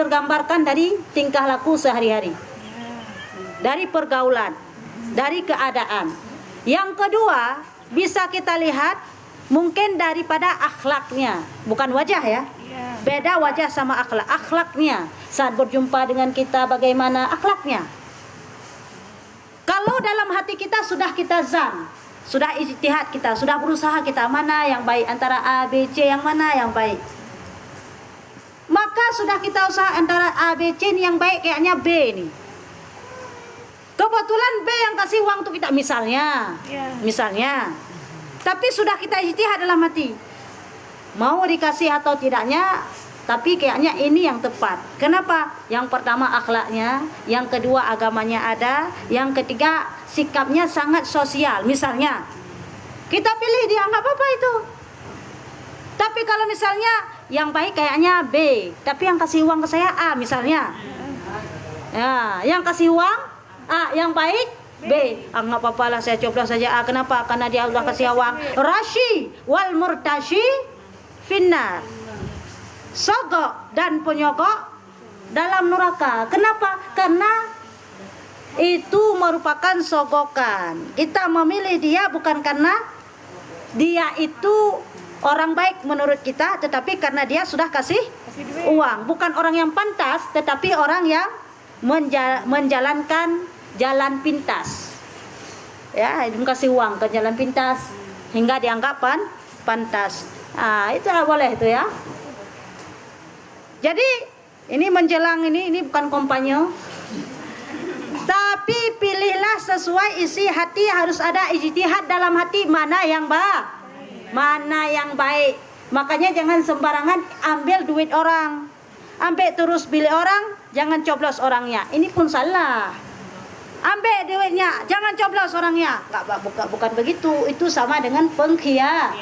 tergambarkan dari tingkah laku sehari-hari, dari pergaulan, dari keadaan. Yang kedua, bisa kita lihat mungkin daripada akhlaknya, bukan wajah ya. Beda wajah sama akhlak. Akhlaknya saat berjumpa dengan kita bagaimana akhlaknya. Kalau dalam hati kita sudah kita zan, sudah ijtihad kita, sudah berusaha kita mana yang baik antara A, B, C, yang mana yang baik. Maka sudah kita usaha antara A, B, C ini yang baik, kayaknya B nih. Kebetulan B yang kasih uang untuk kita misalnya. Misalnya. Tapi sudah kita ijtihad dalam hati. Mau dikasih atau tidaknya, tapi kayaknya ini yang tepat. Kenapa? Yang pertama akhlaknya, yang kedua agamanya ada, yang ketiga sikapnya sangat sosial. Misalnya, kita pilih dia nggak apa-apa itu. Tapi kalau misalnya yang baik kayaknya B, tapi yang kasih uang ke saya A misalnya. Ya, yang kasih uang A, yang baik B. Nggak apa-apa lah, saya coblos saja A. Kenapa? Karena dia udah kasih uang. Rashi wal murtashi finnar. Sogok dan penyogok dalam neraka. Kenapa? Karena itu merupakan sogokan. Kita memilih dia bukan karena dia itu orang baik menurut kita, tetapi karena dia sudah kasih uang. Bukan orang yang pantas, tetapi orang yang menjalankan jalan pintas. Ya, kasih uang ke jalan pintas hingga dianggap pantas. Nah, itu boleh itu ya. Jadi ini menjelang ini bukan kampanye. Tapi pilihlah sesuai isi hati, harus ada ijtihad dalam hati mana yang mana yang baik. Makanya jangan sembarangan ambil duit orang. Ambil terus pilih orang, jangan coblos orangnya. Ini pun salah. Ambil duitnya, jangan coblos orangnya. Bukan begitu. Itu sama dengan pengkhianat.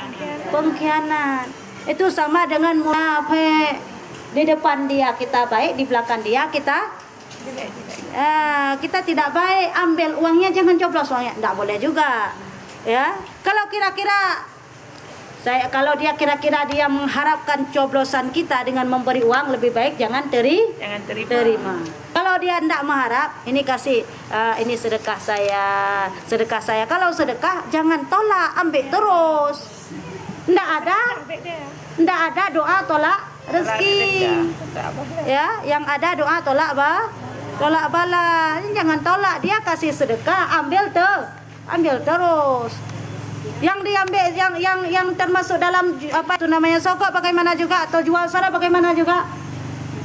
Itu sama dengan munafik. Di depan dia kita baik, di belakang dia kita tidak baik. Ambil uangnya, jangan coblos uangnya. Tidak boleh juga. Ya, kalau dia kira-kira dia mengharapkan coblosan kita dengan memberi uang, lebih baik jangan terima. Kalau dia tidak mengharap, ini kasih ini sedekah saya. Kalau sedekah jangan tolak, ambil terus. Tidak ada doa tolak rezeki. Ya, yang ada doa tolak bala. Jangan tolak, dia kasih sedekah, ambil terus. Yang diambil yang termasuk dalam apa itu namanya sogok bagaimana juga, atau jual sana bagaimana juga.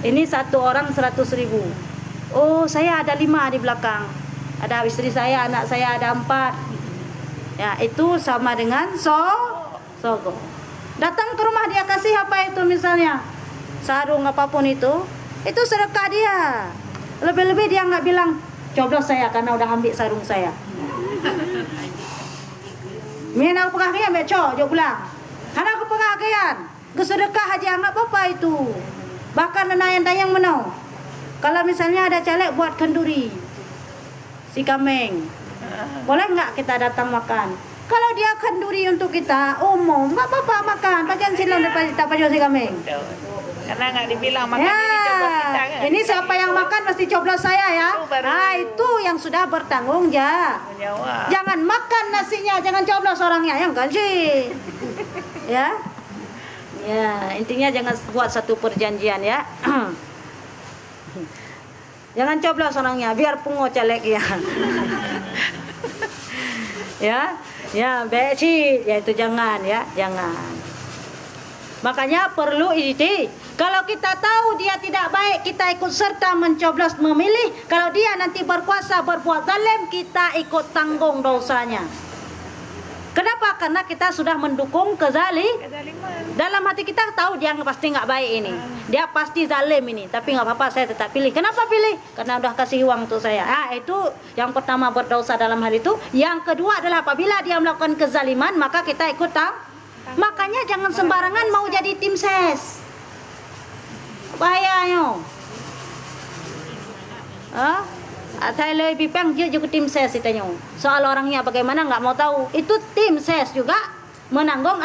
Ini satu orang 100.000. Oh, saya ada 5 di belakang. Ada istri saya, anak saya ada 4. Ya, itu sama dengan sogok. Datang ke rumah dia kasih apa itu misalnya sarung apapun itu sedekah dia. Lebih-lebih dia nggak bilang coblos saya karena udah ambil sarung saya. Min aku pengakian beco, jauh pulang. Karena aku pengakian, kesedekah aja nggak apa-apa itu. Bahkan nayang-tayang menau. Kalau misalnya ada caleg buat kenduri, si kameng, boleh nggak kita datang makan? Kalau dia kenduri untuk kita umum, nggak apa-apa makan. Bagian silang depan kita pajo si kameng. Karena nggak dibilang makan ini coblos kita kan. Ini siapa yang makan mesti coblos saya ya. Nah, itu yang sudah bertanggung jawab. Jangan makan nasinya, jangan coblos orangnya, yang kan sih. Ya. Ya, intinya jangan buat satu perjanjian ya. Jangan coblos orangnya, biar pungo caleg ya. Ya, beci, ya itu jangan ya, jangan. Makanya perlu ijtihad. Kalau kita tahu dia tidak baik, kita ikut serta mencoblos memilih. Kalau dia nanti berkuasa berbuat zalim, kita ikut tanggung dosanya. Kenapa? Karena kita sudah mendukung kezaliman. Dalam hati kita tahu dia pasti nggak baik ini. Dia pasti zalim ini. Tapi nggak apa-apa, saya tetap pilih. Kenapa pilih? Karena udah kasih uang untuk saya. Itu yang pertama berdosa dalam hal itu. Yang kedua adalah apabila dia melakukan kezaliman, maka kita ikut Makanya jangan sembarangan mau jadi tim ses. Bahayanya. Saya lebih peng dia juga tim ses itanya. Soal orangnya bagaimana nggak mau tahu. Itu tim ses juga menanggung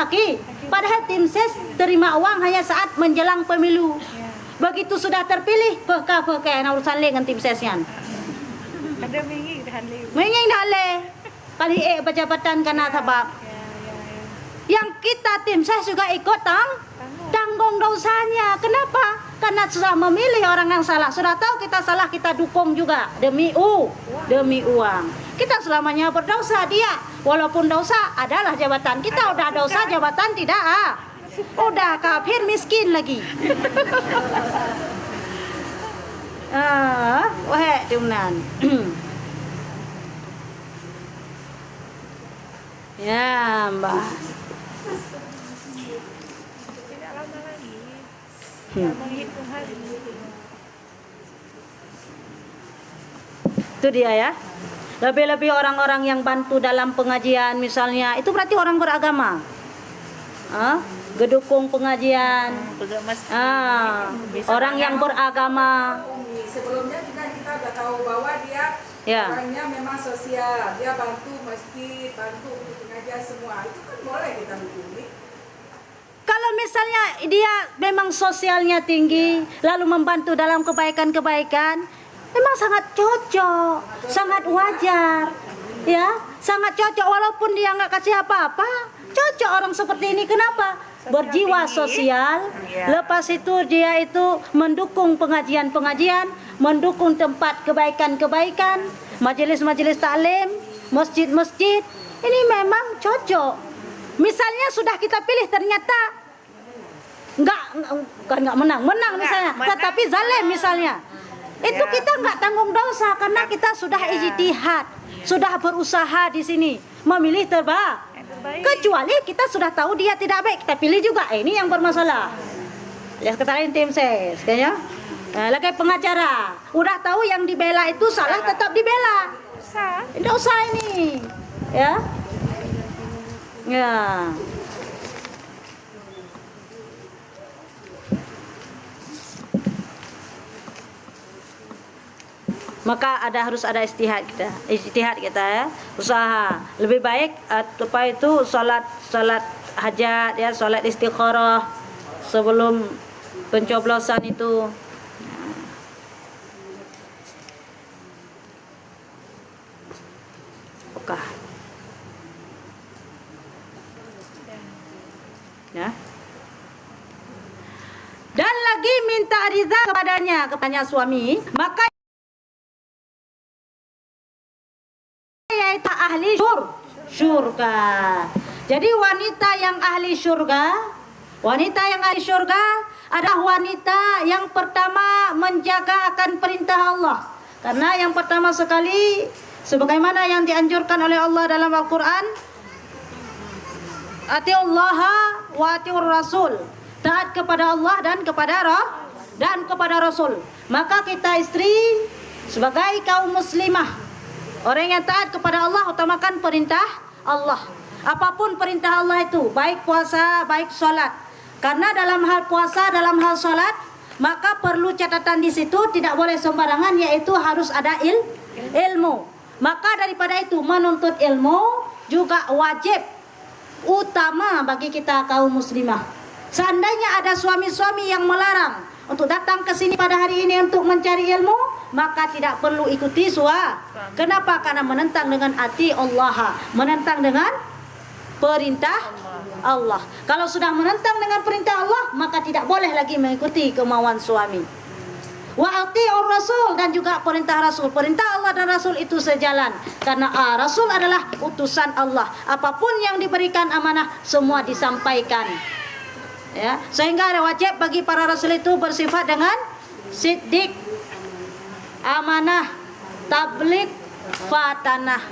Padahal tim ses terima uang hanya saat menjelang pemilu. Begitu sudah terpilih, peka urusan dengan tim sesnya. Ada mingi dah le. Menging dah le. Kali pejabatan karena sebab yang kita tim ses juga ikut tanggung dosanya. Kenapa? Karena sudah memilih orang yang salah. Sudah tahu kita salah, kita dukung juga demi uang. Kita selamanya berdosa. Dia walaupun dosa adalah jabatan. Kita udah dosa, jabatan tidak. Udah kafir, miskin lagi. Wah, diunan. Ya, Mbak. Tidak lama lagi. Menghitung hari. Itu dia ya. Lebih-lebih orang-orang yang bantu dalam pengajian misalnya, itu berarti orang beragama. Gedukung pengajian. Orang yang beragama. Sebelumnya kita udah tahu bahwa dia orangnya memang sosial, dia bantu masjid, bantu untuk pengajian semua. Itu kan boleh kita dukung. Kalau misalnya dia memang sosialnya tinggi, lalu membantu dalam kebaikan-kebaikan, memang sangat cocok, sangat wajar, ya, sangat cocok walaupun dia nggak kasih apa-apa, cocok orang seperti ini. Kenapa? Berjiwa sosial. Lepas itu dia itu mendukung pengajian-pengajian, mendukung tempat kebaikan-kebaikan, majelis-majelis taklim, masjid-masjid. Ini memang cocok. Misalnya sudah kita pilih ternyata nggak menang misalnya, tetapi zalim misalnya, itu kita nggak tanggung dosa karena kita sudah ijtihad, sudah berusaha di sini memilih terbaik. Kecuali kita sudah tahu dia tidak baik, kita pilih juga. Ini yang bermasalah. Ya sekitarin tim ses, kayaknya. Lagi pengacara, udah tahu yang dibela itu salah, tetap dibela. Tidak usah ini, ya. Ya. Maka harus ada ijtihad kita ya, usaha lebih baik apa itu salat hajat ya, salat istikharah sebelum pencoblosan itu. Oke. Ya. Dan lagi minta ridha kepadanya suami, maka yaitu ahli surga. Jadi wanita yang ahli surga adalah wanita yang pertama menjaga akan perintah Allah. Karena yang pertama sekali, sebagaimana yang dianjurkan oleh Allah dalam Al-Quran, atiullaha wa atiur rasul, taat kepada Allah dan kepada Rasul. Maka kita istri sebagai kaum muslimah, orang yang taat kepada Allah, utamakan perintah Allah. Apapun perintah Allah itu, baik puasa, baik sholat. Karena dalam hal puasa, dalam hal sholat, maka perlu catatan di situ, tidak boleh sembarangan, yaitu harus ada ilmu. Maka daripada itu, menuntut ilmu juga wajib utama bagi kita kaum muslimah. Seandainya ada suami-suami yang melarang untuk datang ke sini pada hari ini untuk mencari ilmu, maka tidak perlu ikuti Kenapa? Karena menentang dengan hati Allah, menentang dengan perintah Allah. Kalau sudah menentang dengan perintah Allah, maka tidak boleh lagi mengikuti kemauan suami. Wa atiur rasul, dan juga perintah Rasul. Perintah Allah dan Rasul itu sejalan, karena Rasul adalah utusan Allah. Apapun yang diberikan amanah semua disampaikan. Ya, sehingga ada wajib bagi para rasul itu bersifat dengan siddiq, amanah, tabligh, fatanah.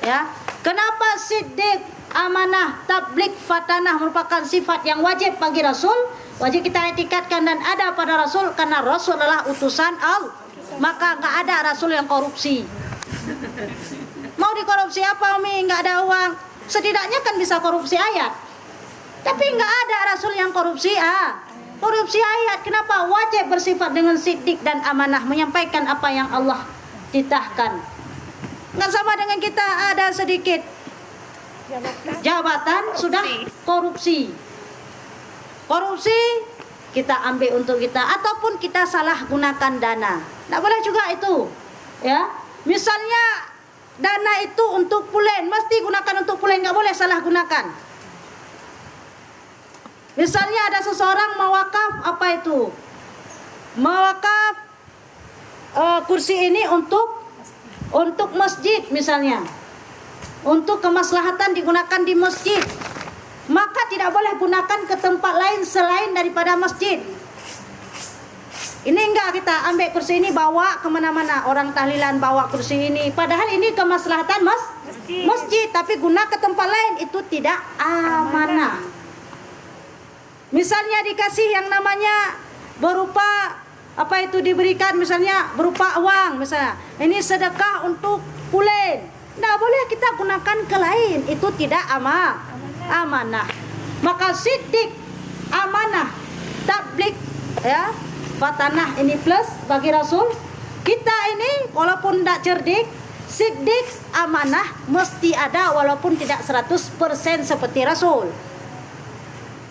Ya, kenapa siddiq, amanah, tabligh, fatanah merupakan sifat yang wajib bagi Rasul? Wajib kita etikatkan dan ada pada Rasul, karena Rasul adalah utusan Allah. Maka nggak ada Rasul yang korupsi. Mau dikorupsi apa, Umi? Nggak ada uang. Setidaknya kan bisa korupsi ayat. Tapi nggak ada Rasul yang korupsi korupsi ayat. Kenapa? Wajib bersifat dengan siddiq dan amanah, menyampaikan apa yang Allah titahkan. Nggak sama dengan kita ada sedikit jabatan sudah korupsi kita ambil untuk kita, ataupun kita salah gunakan dana. Tidak boleh juga itu. Ya, misalnya dana itu untuk pulen, mesti gunakan untuk pulen, nggak boleh salah gunakan. Misalnya ada seseorang mewakaf apa itu? Mewakaf kursi ini untuk masjid misalnya. Untuk kemaslahatan digunakan di masjid. Maka tidak boleh gunakan ke tempat lain selain daripada masjid. Ini enggak kita ambil kursi ini bawa kemana-mana. Orang tahlilan bawa kursi ini. Padahal ini kemaslahatan masjid. Tapi guna ke tempat lain itu tidak amanah. Misalnya dikasih yang namanya berupa apa itu diberikan misalnya berupa uang misalnya. Ini sedekah untuk pulen. Tidak boleh kita gunakan ke lain. Itu tidak amanah. Maka siddiq amanah, tablik ya, fatanah ini plus bagi Rasul. Kita ini walaupun tidak cerdik, siddiq amanah mesti ada walaupun tidak 100% seperti Rasul.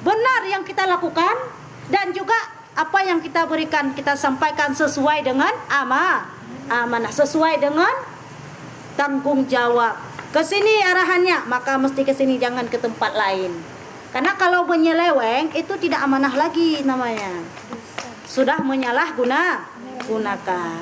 Benar yang kita lakukan dan juga apa yang kita berikan kita sampaikan sesuai dengan amanah, sesuai dengan tanggung jawab. Ke sini arahannya, maka mesti ke sini, jangan ke tempat lain. Karena kalau menyeleweng itu tidak amanah lagi namanya. Sudah gunakan.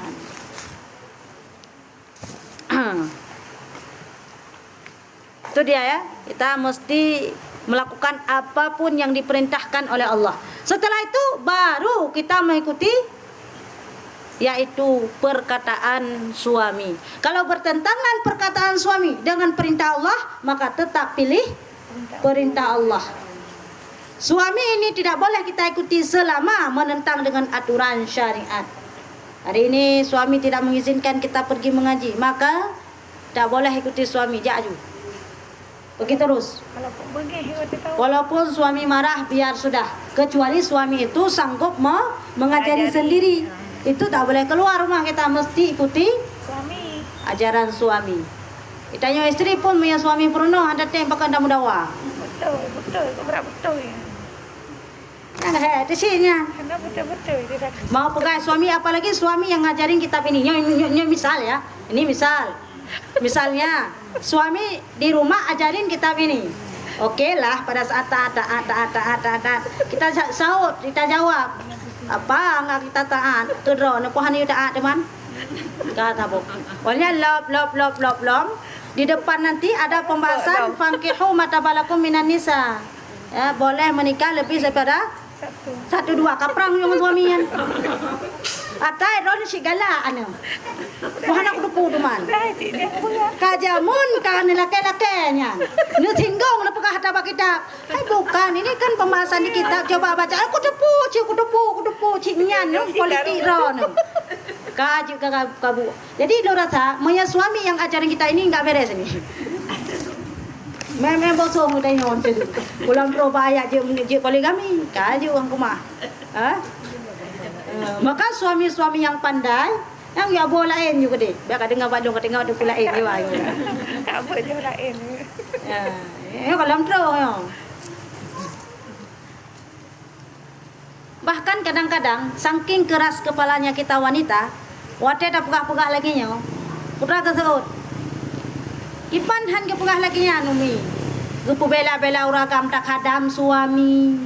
Itu dia ya. Kita mesti melakukan apapun yang diperintahkan oleh Allah. Setelah itu baru kita mengikuti yaitu perkataan suami. Kalau bertentangan perkataan suami dengan perintah Allah, maka tetap pilih perintah Allah. Suami ini tidak boleh kita ikuti selama menentang dengan aturan syariat. Hari ini suami tidak mengizinkan kita pergi mengaji, maka tidak boleh ikuti suami, jaju. Begitu terus. Walaupun suami marah, biar sudah. Kecuali suami itu sanggup mengajari sendiri. Itu tak boleh keluar rumah, kita mesti ikuti suami, ajaran suami. Ditanya istri pun punya suami perunuh, ada tembakan dah mudawa. Betul ya. Nah, di sini. Betul. Mau pegang suami, apalagi suami yang ngajarin kitab ini. Ini misal ya. Ini misal. Misalnya suami di rumah ajarin kitab ini. Oke lah, pada saat taat kita saut, kita jawab. Apa enggak kita taat? Tudro, nepohan itu taat teman. Kata bu. Pokoknya lop. Di depan nanti ada pembahasan fankihu matabalakum minan nisa. Ya, boleh menikah lebih daripada 1-2 kaprang yang suaminya. Atai ron sigala anu. Mohon aku dupu duman. Kajamun kan laki-lakinya. Nu tinggong na pagka hataba kita. Ay bukan, ini kan pembahasan di kitab, coba baca. Aku dupu cinyan no politik ron. Kaji kabu. Jadi lo rasa punya suami yang ajaran kita ini enggak beres ini. Memang bosong udah nyon tu. Pulang probaya je poligami. Kaji uang kumah. Maka suami-suami yang pandai yang ya boleh lain juga deh. Biar kadang badung kadang ada pula lain juga. Tak apa je lain. Ya kalau terus ya. Bahkan kadang-kadang saking keras kepalanya kita wanita, wate dah pegah-pegah lagi nya. Putra tersebut. Ipan han ke pegah lagi nya numi. Gupu bela-bela uragam tak hadam suami.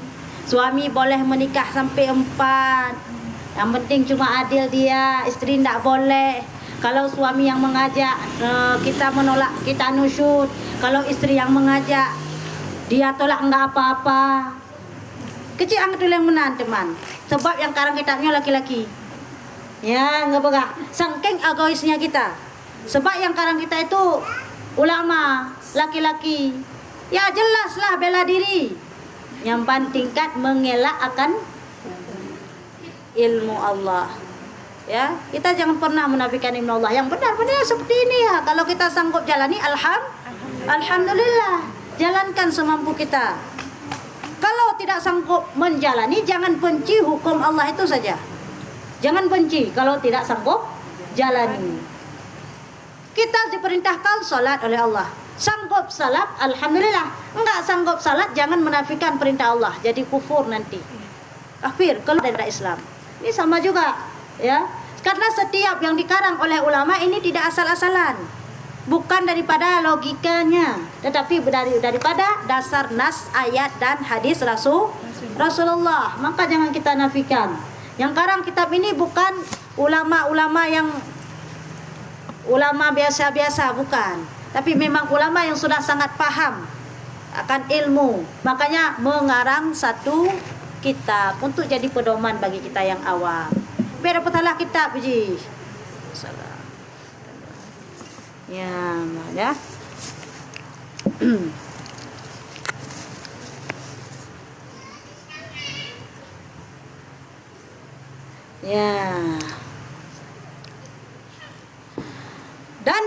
Suami boleh menikah sampai 4. Yang penting cuma adil dia, istri tidak boleh. Kalau suami yang mengajak, kita menolak, kita nusyud. Kalau istri yang mengajak, dia tolak enggak apa-apa. Kecil angkat dulu yang menan teman. Sebab yang karang kitabnya laki-laki. Ya, enggak begah. Saking egoisnya kita. Sebab yang karang kita itu ulama, laki-laki. Ya jelaslah bela diri. Yang pentingkan mengelak akan ilmu Allah. Ya, kita jangan pernah menafikan ilmu Allah. Yang benar-benar seperti ini ya. Kalau kita sanggup jalani, alhamdulillah. Jalankan semampu kita. Kalau tidak sanggup menjalani, jangan benci hukum Allah itu saja. Jangan benci kalau tidak sanggup jalani. Kita diperintahkan salat oleh Allah. Sanggup salat, alhamdulillah. Enggak sanggup salat, jangan menafikan perintah Allah. Jadi kufur nanti. kafir, keluar dari Islam. Ini sama juga, ya. Karena setiap yang dikarang oleh ulama ini tidak asal-asalan. Bukan daripada logikanya, tetapi daripada dasar nas ayat dan hadis Rasulullah. Maka jangan kita nafikan. Yang karang kitab ini bukan ulama-ulama yang ulama biasa-biasa, bukan. Tapi memang ulama yang sudah sangat paham akan ilmu. Makanya mengarang satu kitab untuk jadi pedoman bagi kita yang awam. Biar dapat kitab ji. Salah. Ya, ya. Ya. Dan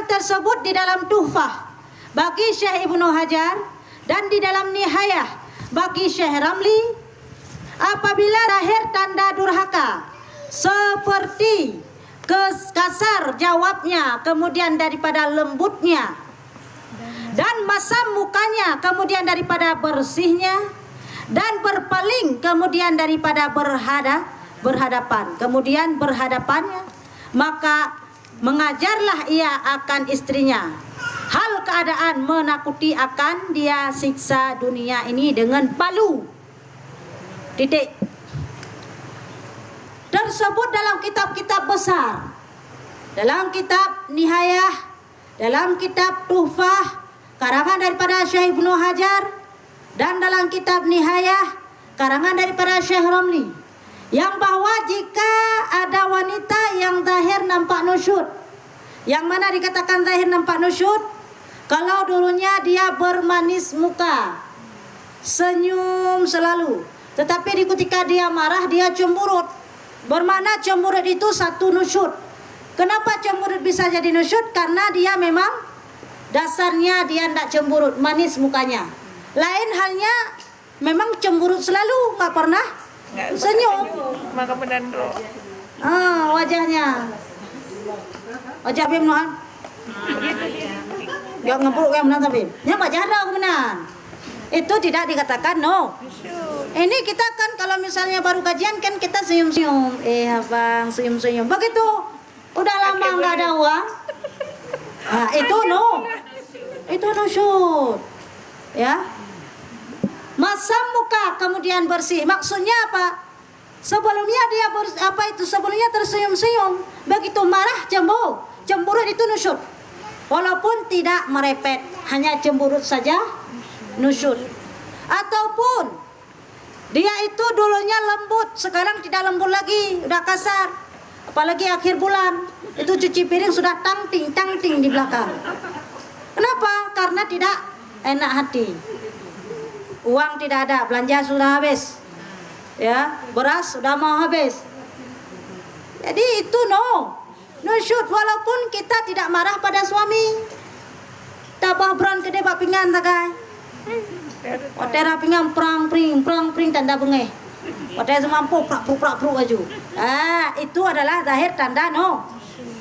tersebut di dalam Tuhfah bagi Syekh Ibnu Hajar dan di dalam Nihayah bagi Syekh Ramli, apabila lahir tanda durhaka seperti kasar jawabnya, kemudian daripada lembutnya, dan masam mukanya, kemudian daripada bersihnya, dan berpaling, kemudian daripada berhadapan, kemudian berhadapannya, maka mengajarlah ia akan istrinya hal keadaan menakuti akan dia siksa dunia ini dengan palu. Titik. Tersebut dalam kitab-kitab besar, dalam kitab Nihayah, dalam kitab Tuhfah karangan daripada Syekh Ibnu Hajar, dan dalam kitab Nihayah karangan daripada Syekh Ramli, yang bahwa jika ada wanita yang zahir nampak nusyud, yang mana dikatakan zahir nampak nusyud, kalau dulunya dia bermanis muka, senyum selalu, tetapi ketika dia marah dia cemburut. Bermakna cemburut itu satu nusyud. Kenapa cemburut bisa jadi nusyud? Karena dia memang dasarnya dia tidak cemburut, manis mukanya. Lain halnya memang cemburut selalu, nggak pernah senyum. Maka pendandro. Wajahnya. Wajah Bim Nohan. Gak ngeburuk yang menang tapi. Ya wajah ada kemenan. Itu tidak dikatakan no. Ini kita kan kalau misalnya baru kajian kan kita senyum-senyum. Abang senyum-senyum. Begitu udah lama nggak ada uang. Nah, itu no. Itu no shoot. Ya. Masam muka kemudian bersih. Maksudnya apa? Sebelumnya dia sebelumnya tersenyum-senyum. Begitu marah cemburut itu nusyud. Walaupun tidak merepet, hanya cemburut saja nusyud. Ataupun dia itu dulunya lembut, sekarang tidak lembut lagi, udah kasar. Apalagi akhir bulan, itu cuci piring sudah tangting di belakang. Kenapa? Karena tidak enak hati. Uang tidak ada, belanja sudah habis. Ya, beras sudah mau habis. Jadi itu nusyud, walaupun kita tidak marah pada suami. Tabah beran kede bak pinggan takai. Otera pinggan perang pring tanda bengeh. Otera semampu prak aju. Itu adalah zahir tanda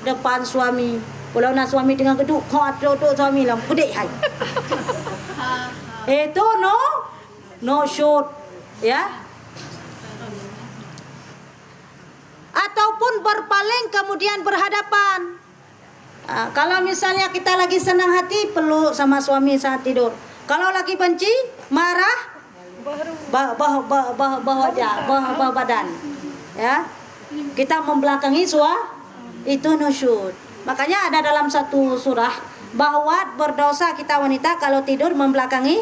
depan suami. Kalau nak suami dengan geduk, kau suami lah gede hai. Itu no shoot, ya. Ataupun berpaling kemudian berhadapan. Kalau misalnya kita lagi senang hati, peluk sama suami saat tidur. Kalau lagi benci, marah, bawah badan, ya. Kita membelakangi itu nusyud. Makanya ada dalam satu surah bahwa berdosa kita wanita kalau tidur membelakangi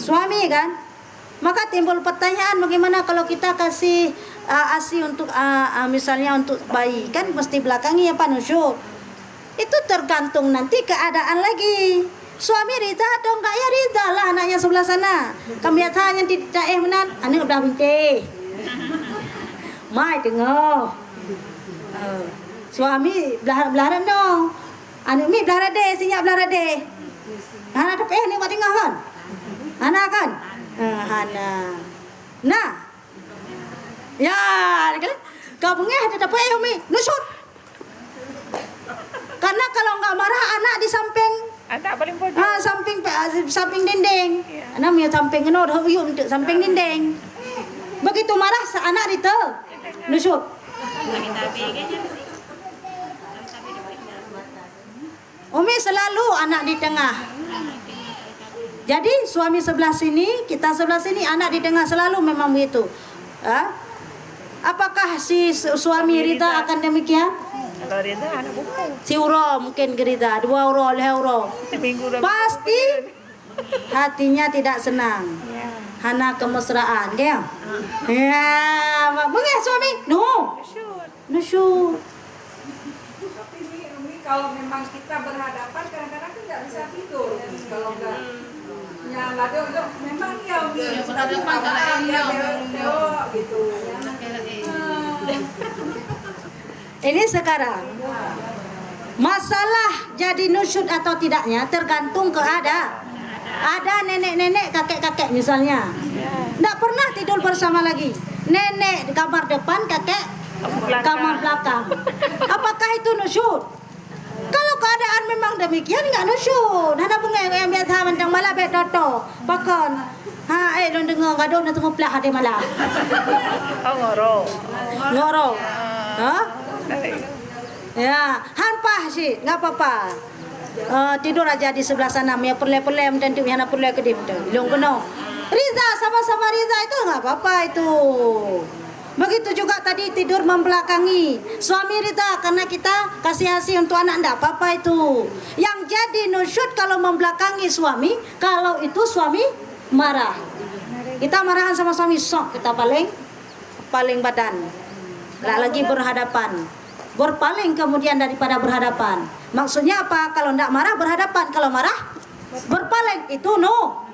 suami kan. Maka timbul pertanyaan, bagaimana kalau kita kasih ASI untuk misalnya untuk bayi, kan mesti belakangi apa nusyud. Itu tergantung nanti keadaan lagi. Suami rida atau enggak, ya rida lah anaknya sebelah sana. Kami biasanya tidak menan, ane udah binti. Mai tengok. Suami belaran dong. Ane mi belara deh, sinya belara deh. Hana tapi ni buat tengah kan? Hana kan? Hana. Nah. Ya, kau bengeh ada dapat mi nusut. Karena kalau enggak marah anak di samping Anak paling pojok. Samping dinding. Iya. Namanya samping kenor huyum samping dinding. Begitu marah anak itu nusuk. Umi selalu anak di tengah. Jadi suami sebelah sini, kita sebelah sini, anak di tengah selalu memang begitu. Apakah si suami Rita akan demikian? Kalau dia tu anak buku. Si Uro mungkin Rita, 2 euro, 5 euro. Minggu dah. Pasti hatinya tidak senang. Ya. Hana kemesraan, dia. Ya, bengeh suami. No. Shoot. Nusyuk. Tapi Umi kalau memang kita berhadapan kadang-kadang kan nggak bisa tidur kalau nggak nyala dong memang ya Umi berhadapan ya gitu. Ini sekarang masalah jadi nusyud atau tidaknya tergantung keadaan. Ada nenek-nenek, kakek-kakek misalnya, tidak pernah tidur bersama lagi. Nenek di kamar depan, kakek kamar belakang. Apakah itu nusyud? Kalau keadaan memang demikian nggak nusyud. Hana bunga yang biasa mentang malam betoto, pakon. Lo dengar gaduh nak tunggu pelah hari malam. Oh ngoro. Ya, hanpah sih, nggak apa-apa. Tidur aja di sebelah sana, ya perle-perle dan tu yana perle ke dim tu. Long keno. Riza sama-sama Riza itu nggak apa-apa itu. Begitu juga tadi tidur membelakangi suami Rita karena kita kasih untuk anak, ndak apa-apa itu. Yang jadi nusyud kalau membelakangi suami, kalau itu suami marah. Kita marahan sama suami, sok kita paling badan. Nggak lagi berhadapan. Berpaling kemudian daripada berhadapan. Maksudnya apa? Kalau ndak marah berhadapan, kalau marah berpaling. Itu no.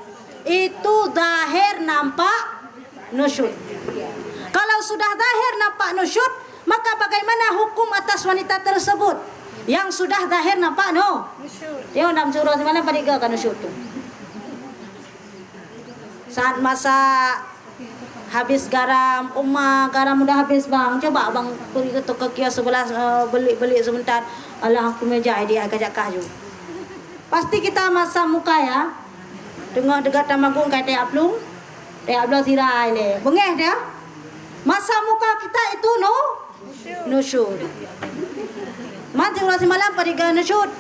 Itu zahir nampak nusyud. Kalau sudah zahir nampak nusyud, maka bagaimana hukum atas wanita tersebut yang sudah zahir nampak no? Dia dalam surah mana pada kan nusyud tu. Saat masa habis garam, garam udah habis bang, coba bang pergi ke toko kios sebelah beli sebentar. Allah aku meja dia kajak kaju. Pasti kita masa muka ya. Dengar dekat tamagung kayak teh aplung tirai le. Bengeh dia. Masa muka kita itu no nusyud. Mati ulah semalam pada nusyud.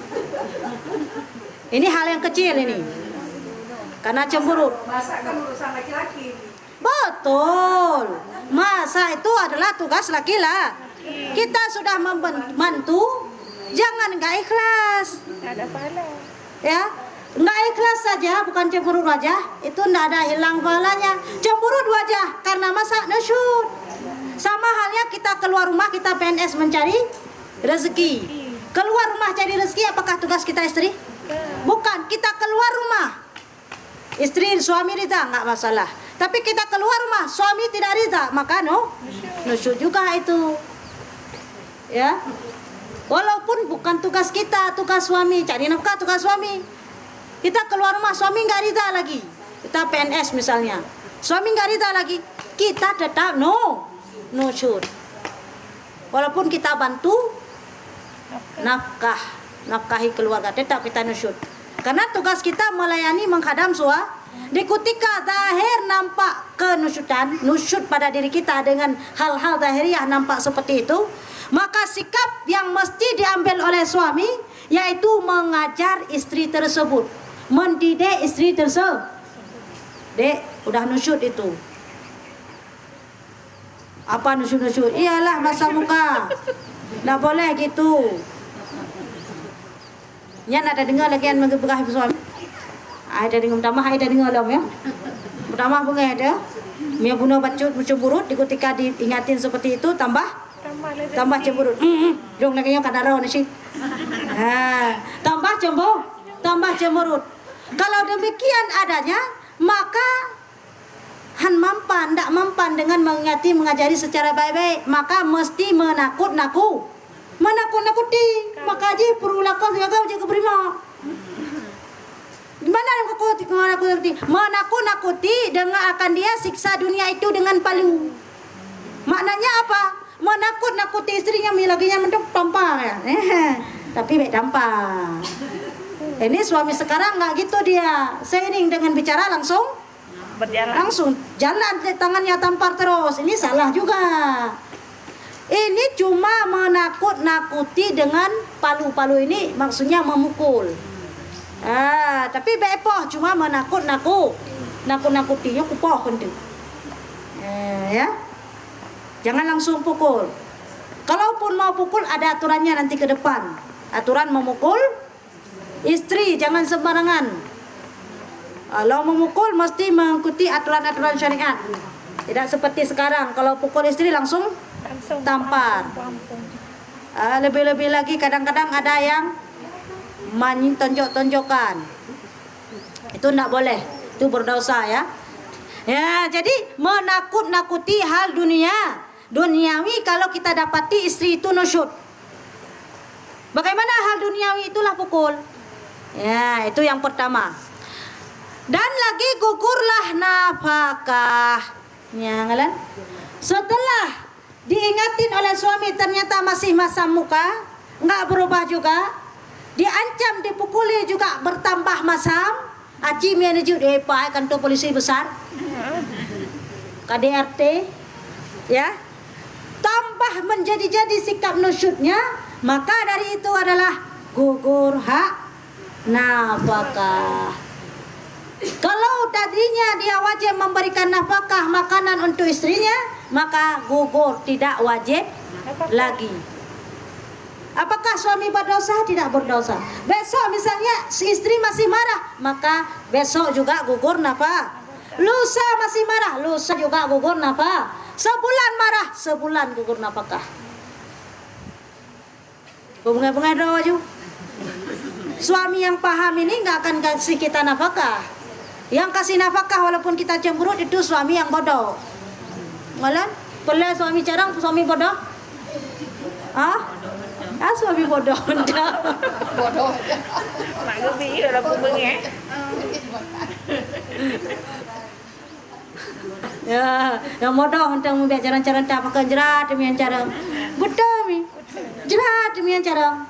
Ini hal yang kecil ini. Karena cemburut. Masa kan urusan laki-laki. Betul. Masa itu adalah tugas laki-laki. Kita sudah membantu, jangan nggak ikhlas. Ada pahala. Ya, nggak ikhlas saja, bukan cemburut wajah. Itu nggak ada hilang pahalanya. Cemburut wajah karena masa nusyud. Sama halnya kita keluar rumah, kita PNS mencari rezeki. Keluar rumah cari rezeki, apakah tugas kita istri? Bukan, kita keluar rumah. Istri suami rida nggak masalah. Tapi kita keluar rumah, suami tidak rida, maka nusyud juga itu. Ya. Walaupun bukan tugas kita, tugas suami, cari nafkah tugas suami. Kita keluar rumah, suami nggak rida lagi. Kita PNS misalnya, suami nggak rida lagi, kita tetap nusyud. Walaupun kita bantu nafkahi keluarga, tetap kita nusyud. Karena tugas kita melayani menghadam suami. Di ketika zahir nampak nusyud pada diri kita dengan hal-hal zahiriah nampak seperti itu, maka sikap yang mesti diambil oleh suami yaitu mengajar istri tersebut, mendidik istri tersebut. Dek, udah nusyud itu. Apa nusyud? Iyalah masa muka. Nggak boleh gitu. Yan ada dengar lagi yang mengebegah suami. Ada dengar ada dengar lam ya. Pertama bunga ada. Mia bunuh bacut cemburut ketika diingatin seperti itu tambah cemburut. Dong lagi yang kadang rawan sih. Tambah cemburut. Kalau demikian adanya, maka ndak mempan dengan mengajari secara baik-baik, maka mesti menakut-nakuti. Maka aja perulakan segala jaga berima. Di mana yang menakut-nakuti dengan akan dia siksa dunia itu dengan palu. Maknanya apa? Menakut-nakuti istrinya laginya mentok tampar ya. Tapi baik tampar. Ini suami sekarang nggak gitu dia. Seiring dengan bicara langsung Berjalan. jalan tangannya tampar terus. Ini salah juga. Ini cuma menakut-nakuti dengan palu-palu ini, maksudnya memukul. Tapi bepoh cuma nakut-nakuti yo kupoh kentu. Ya. Jangan langsung pukul. Kalaupun mau pukul ada aturannya nanti ke depan. Aturan memukul istri jangan sembarangan. Kalau memukul mesti mengikuti aturan-aturan syariat. Tidak seperti sekarang kalau pukul istri langsung tampar. Lebih-lebih lagi kadang-kadang ada yang tonjok-tonjokan. Itu tidak boleh. Itu berdosa ya. Ya, jadi menakut-nakuti hal duniawi kalau kita dapati istri itu nusyud. Bagaimana hal duniawi itulah pukul. Ya, itu yang pertama. Dan lagi gugurlah nafkah. Ya, ngalan. Setelah diingatin oleh suami ternyata masih masam muka, nggak berubah juga. Diancam dipukuli juga bertambah masam. Aci menuju depa kantor polisi besar. KDRT ya. Tambah menjadi-jadi sikap nusyudnya, maka dari itu adalah gugur hak nafkah. Kalau tadinya dia wajib memberikan nafkah makanan untuk istrinya, maka gugur tidak wajib lagi. Apakah suami berdosa? Tidak berdosa. Besok misalnya si istri masih marah, maka besok juga gugur nafkah. Lusa masih marah, lusa juga gugur nafkah. Sebulan marah, sebulan gugur nafkah. Bunga-bunga doa juga. Suami yang paham ini nggak akan kasih kita nafkah. Yang kasih nafkah walaupun kita cemberut itu suami yang bodoh. Malah, boleh suami carang, suami bodoh? Suami bodoh. Bodoh. Mak gebi lah pembengek. Ya, yang bodoh untuk membiak cara-cara tak pakai jerat demi yang cara. Betul mi. Jerat demi yang cara.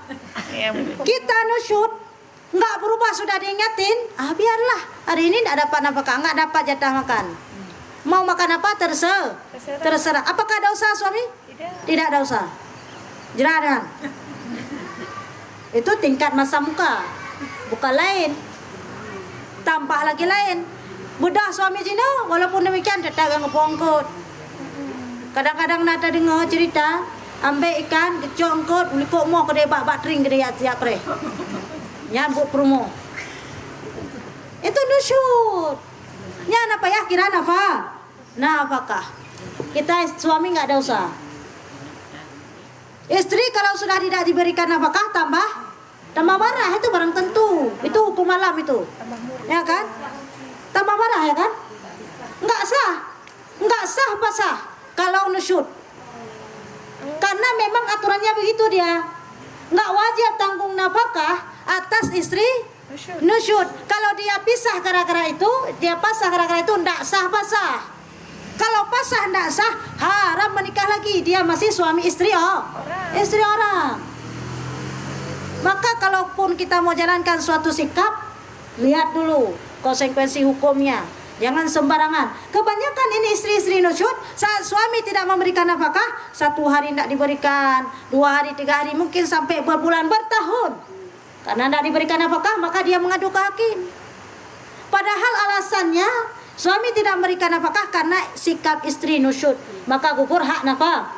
Kita nusyud nggak berubah sudah diingatin, biarlah hari ini tidak dapat nafkah, nggak dapat jatah makan. Mau makan apa terserah. Apakah ada usaha suami? Tidak ada usaha. Jerat. Itu tingkat masa muka, bukan lain. Tambah lagi lain. Mudah suami Cina, walaupun demikian tetap ngepongkot. Kadang-kadang nak dengar cerita, ambil ikan, kecongkot, ulikok mau kedai bak tring kedai siap re. Nyambut promo. Itu nusyud. Ya apa ya kira nafkah. Kita suami nggak ada usaha. Istri kalau sudah tidak diberikan nafkah tambah marah, itu barang tentu. Itu hukum alam itu. Ya kan? Tambah marah ya kan? Nggak sah apa sah kalau nusyud. Karena memang aturannya begitu dia. Nggak wajib tanggung nafkah atas istri nusyud. Kalau dia pisah gara-gara itu, ndak sah pasah. Kalau pasah ndak sah, haram menikah lagi. Dia masih suami istri istri orang. Maka kalaupun kita mau jalankan suatu sikap, lihat dulu konsekuensi hukumnya. Jangan sembarangan. Kebanyakan ini istri-istri nusyud, saat suami tidak memberikan nafkah, 1 hari tidak diberikan, 2 hari, 3 hari, mungkin sampai berbulan, bertahun. Karena tidak diberikan nafkah, maka dia mengadu ke hakim. Padahal alasannya suami tidak memberikan nafkah karena sikap istri nusyud, maka gugur hak nafkah.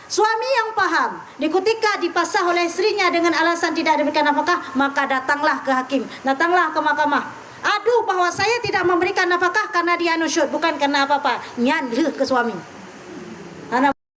Suami yang paham, ketika dipasah oleh istrinya dengan alasan tidak diberikan nafkah, maka datanglah ke hakim, datanglah ke mahkamah. Aduh bahwa saya tidak memberikan nafkah karena dia nusyud, bukan karena apa-apa. Nyan ke suami.